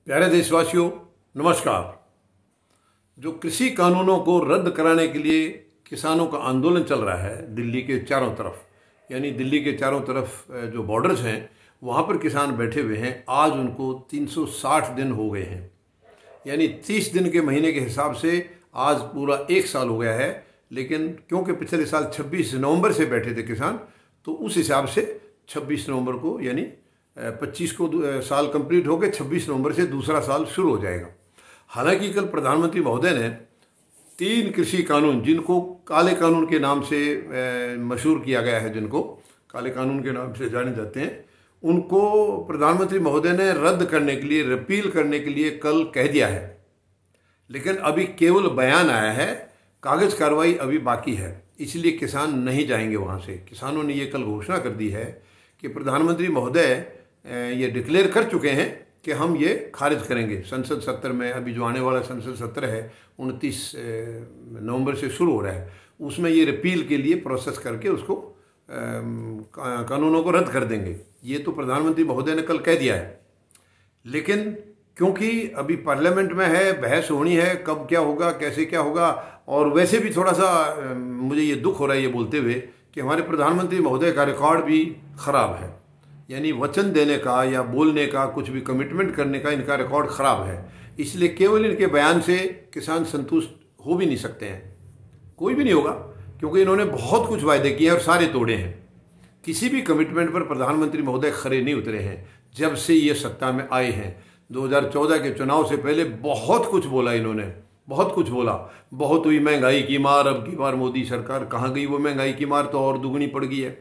प्यारे देशवासियों, नमस्कार। जो कृषि कानूनों को रद्द कराने के लिए किसानों का आंदोलन चल रहा है दिल्ली के चारों तरफ, यानी दिल्ली के चारों तरफ जो बॉर्डर्स हैं वहाँ पर किसान बैठे हुए हैं। आज उनको 360 दिन हो गए हैं, यानी 30 दिन के महीने के हिसाब से आज पूरा 1 साल हो गया है। लेकिन क्योंकि पिछले साल 26 नवंबर से बैठे थे किसान, तो उस हिसाब से 26 नवंबर को यानी 25 को साल कंप्लीट हो गए, 26 नवंबर से दूसरा साल शुरू हो जाएगा। हालांकि कल प्रधानमंत्री महोदय ने 3 कृषि कानून, जिनको काले कानून के नाम से मशहूर किया गया है, जिनको काले कानून के नाम से जाने जाते हैं, उनको प्रधानमंत्री महोदय ने रद्द करने के लिए, रिपील करने के लिए कल कह दिया है। लेकिन अभी केवल बयान आया है, कागज कार्रवाई अभी बाकी है, इसलिए किसान नहीं जाएंगे वहाँ से। किसानों ने ये कल घोषणा कर दी है कि प्रधानमंत्री महोदय ये डिक्लेयर कर चुके हैं कि हम ये खारिज करेंगे। संसद सत्र में, अभी जो आने वाला संसद सत्र है 29 नवंबर से शुरू हो रहा है, उसमें ये रिपील के लिए प्रोसेस करके उसको कानूनों को रद्द कर देंगे। ये तो प्रधानमंत्री महोदय ने कल कह दिया है। लेकिन क्योंकि अभी पार्लियामेंट में है, बहस होनी है, कब क्या होगा, कैसे क्या होगा, और वैसे भी थोड़ा सा मुझे ये दुख हो रहा है ये बोलते हुए कि हमारे प्रधानमंत्री महोदय का रिकॉर्ड भी ख़राब है। यानी वचन देने का या बोलने का, कुछ भी कमिटमेंट करने का इनका रिकॉर्ड ख़राब है। इसलिए केवल इनके बयान से किसान संतुष्ट हो भी नहीं सकते हैं, कोई भी नहीं होगा, क्योंकि इन्होंने बहुत कुछ वायदे किए हैं और सारे तोड़े हैं। किसी भी कमिटमेंट पर प्रधानमंत्री महोदय खरे नहीं उतरे हैं जब से ये सत्ता में आए हैं। 2014 के चुनाव से पहले बहुत कुछ बोला इन्होंने, बहुत कुछ बोला। बहुत हुई महंगाई की मार, अब की बार मोदी सरकार। कहाँ गई वो महंगाई की मार? तो और दुगनी पड़ गई है।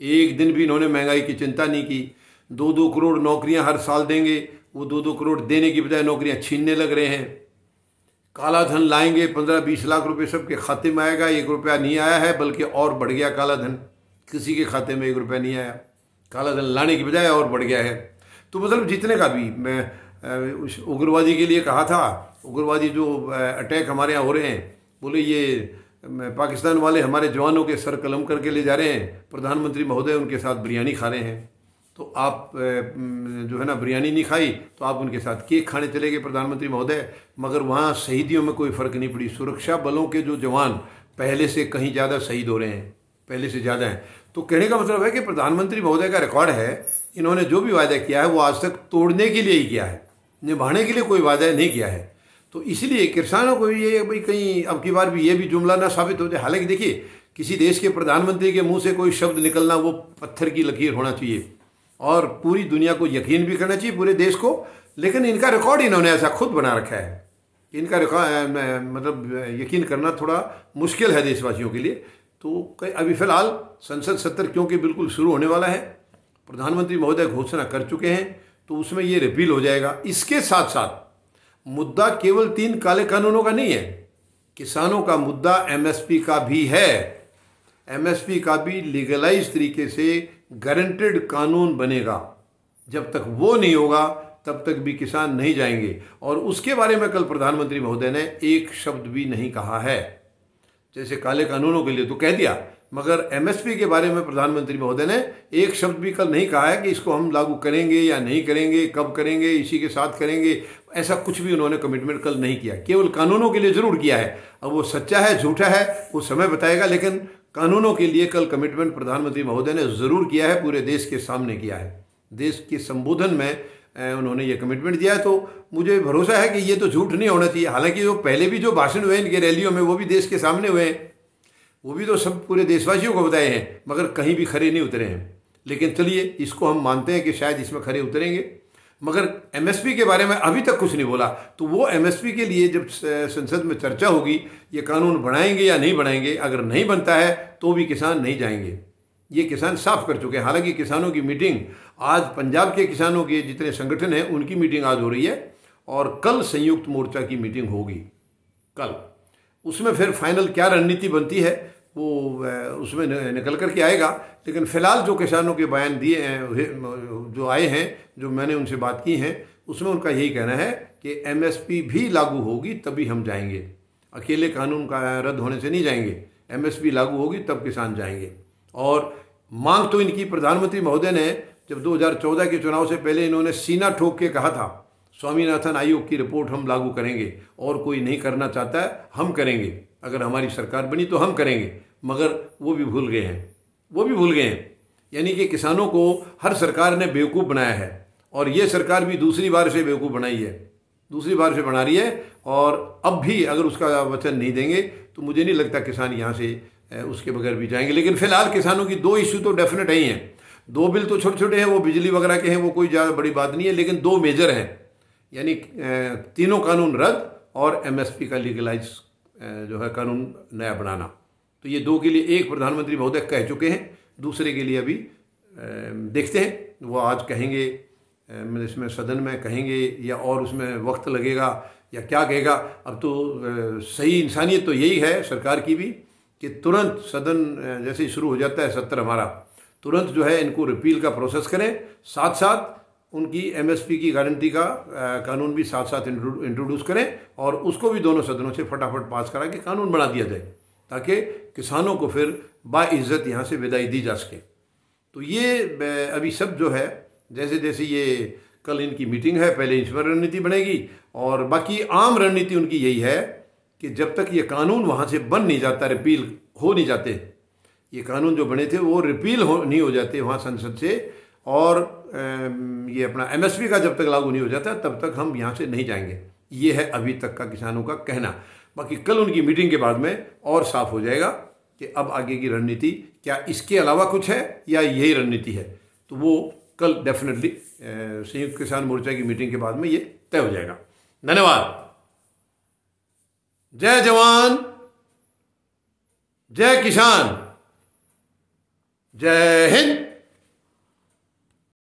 एक दिन भी इन्होंने महंगाई की चिंता नहीं की। 2-2 करोड़ नौकरियां हर साल देंगे, वो 2-2 करोड़ देने की बजाय नौकरियां छीनने लग रहे हैं। काला धन लाएंगे, 15-20 लाख रुपए सबके खाते में आएगा। 1 रुपया नहीं आया है, बल्कि और बढ़ गया काला धन। किसी के खाते में 1 रुपया नहीं आया, काला धन लाने की बजाय और बढ़ गया है। तो मतलब जितने का भी, मैं उग्रवादी के लिए कहा था, उग्रवादी जो अटैक हमारे यहाँ हो रहे हैं, बोले ये पाकिस्तान वाले हमारे जवानों के सर कलम करके ले जा रहे हैं, प्रधानमंत्री महोदय उनके साथ बिरयानी खा रहे हैं। तो आप जो है ना, बिरयानी नहीं खाई तो आप उनके साथ केक खाने चले गए प्रधानमंत्री महोदय। मगर वहाँ शहीदियों में कोई फ़र्क नहीं पड़ी। सुरक्षा बलों के जो जवान पहले से कहीं ज़्यादा शहीद हो रहे हैं, पहले से ज़्यादा हैं। तो कहने का मतलब है कि प्रधानमंत्री महोदय का रिकॉर्ड है, इन्होंने जो भी वायदा किया है वो आज तक तोड़ने के लिए ही किया है, निभाने के लिए कोई वायदा नहीं किया है। तो इसलिए किसानों को ये भाई कहीं अब की बार भी ये भी जुमला ना साबित हो जाए। हालांकि देखिए, किसी देश के प्रधानमंत्री के मुंह से कोई शब्द निकलना वो पत्थर की लकीर होना चाहिए और पूरी दुनिया को यकीन भी करना चाहिए, पूरे देश को। लेकिन इनका रिकॉर्ड इन्होंने ऐसा खुद बना रखा है, इनका रिकॉर्ड मतलब यकीन करना थोड़ा मुश्किल है देशवासियों के लिए। तो अभी फिलहाल संसद सत्र क्योंकि बिल्कुल शुरू होने वाला है, प्रधानमंत्री महोदय घोषणा कर चुके हैं, तो उसमें ये रिपील हो जाएगा। इसके साथ साथ मुद्दा केवल 3 काले कानूनों का नहीं है, किसानों का मुद्दा एमएसपी का भी है। एमएसपी का भी लीगलाइज तरीके से गारंटेड कानून बनेगा। जब तक वो नहीं होगा तब तक भी किसान नहीं जाएंगे। और उसके बारे में कल प्रधानमंत्री महोदय ने एक शब्द भी नहीं कहा है। जैसे काले कानूनों के लिए तो कह दिया, मगर एमएसपी के बारे में प्रधानमंत्री महोदय ने एक शब्द भी कल नहीं कहा है कि इसको हम लागू करेंगे या नहीं करेंगे, कब करेंगे, इसी के साथ करेंगे। ऐसा कुछ भी उन्होंने कमिटमेंट कल नहीं किया। केवल कानूनों के लिए जरूर किया है। अब वो सच्चा है झूठा है वो समय बताएगा, लेकिन कानूनों के लिए कल कमिटमेंट प्रधानमंत्री महोदय ने जरूर किया है, पूरे देश के सामने किया है। देश के संबोधन में उन्होंने ये कमिटमेंट दिया है। तो मुझे भरोसा है कि ये तो झूठ नहीं होना चाहिए। हालांकि जो पहले भी जो भाषण हुए इनके रैलियों में, वो भी देश के सामने हुए हैं, वो भी तो सब पूरे देशवासियों को बताए हैं, मगर कहीं भी खरे नहीं उतरे हैं। लेकिन चलिए, इसको हम मानते हैं कि शायद इसमें खरे उतरेंगे। मगर एमएसपी के बारे में अभी तक कुछ नहीं बोला। तो वो एमएसपी के लिए जब संसद में चर्चा होगी, ये कानून बनाएंगे या नहीं बनाएंगे, अगर नहीं बनता है तो भी किसान नहीं जाएंगे। ये किसान साफ कर चुके हैं। हालांकि किसानों की मीटिंग आज, पंजाब के किसानों के जितने संगठन हैं उनकी मीटिंग आज हो रही है, और कल संयुक्त मोर्चा की मीटिंग होगी कल। उसमें फिर फाइनल क्या रणनीति बनती है वो उसमें निकल करके आएगा। लेकिन फिलहाल जो किसानों के बयान दिए हैं, जो आए हैं, जो मैंने उनसे बात की हैं, उसमें उनका यही कहना है कि एमएसपी भी लागू होगी तभी हम जाएंगे, अकेले कानून का रद्द होने से नहीं जाएंगे। एमएसपी लागू होगी तब किसान जाएंगे। और मांग तो इनकी प्रधानमंत्री महोदय ने जब 2014 के चुनाव से पहले इन्होंने सीना ठोक के कहा था, स्वामीनाथन आयोग की रिपोर्ट हम लागू करेंगे और कोई नहीं करना चाहता है हम करेंगे, अगर हमारी सरकार बनी तो हम करेंगे, मगर वो भी भूल गए हैं, वो भी भूल गए हैं। यानी कि किसानों को हर सरकार ने बेवकूफ़ बनाया है और ये सरकार भी दूसरी बार से बेवकूफ़ बनाई है, दूसरी बार से बना रही है। और अब भी अगर उसका वचन नहीं देंगे तो मुझे नहीं लगता किसान यहाँ से उसके बगैर भी जाएंगे। लेकिन फिलहाल किसानों की दो इश्यू तो डेफिनेट ही हैं, दो बिल तो छोटे छोटे हैं, वो बिजली वगैरह के हैं, वो कोई ज़्यादा बड़ी बात नहीं है, लेकिन दो मेजर हैं, यानी तीनों कानून रद्द और एमएसपी का लीगलाइज जो है कानून नया बनाना। तो ये दो के लिए एक प्रधानमंत्री महोदय कह चुके हैं, दूसरे के लिए अभी देखते हैं वो आज कहेंगे, इसमें सदन में कहेंगे या और उसमें वक्त लगेगा या क्या कहेगा। अब तो सही इंसानियत तो यही है सरकार की भी कि तुरंत सदन जैसे ही शुरू हो जाता है सत्र हमारा, तुरंत जो है इनको रिपील का प्रोसेस करें, साथ साथ उनकी एमएसपी की गारंटी का कानून भी साथ साथ इंट्रोड्यूस करें और उसको भी दोनों सदनों से फटाफट पास करा के कानून बना दिया जाए ताकि किसानों को फिर बाइज्जत यहाँ से विदाई दी जा सके। तो ये अभी सब जो है जैसे जैसे ये कल इनकी मीटिंग है, पहले इसमें रणनीति बनेगी और बाकी आम रणनीति उनकी यही है कि जब तक ये कानून वहाँ से बन नहीं जाता, रिपील हो नहीं जाते, ये कानून जो बने थे वो रिपील नहीं हो जाते वहाँ संसद से और ये अपना एमएसपी का जब तक लागू नहीं हो जाता तब तक हम यहाँ से नहीं जाएंगे। ये है अभी तक का किसानों का कहना। बाकी कल उनकी मीटिंग के बाद में और साफ हो जाएगा कि अब आगे की रणनीति क्या इसके अलावा कुछ है या यही रणनीति है। तो वो कल डेफिनेटली संयुक्त किसान मोर्चा की मीटिंग के बाद में ये तय हो जाएगा। धन्यवाद। जय जवान, जय किसान, जय हिंद।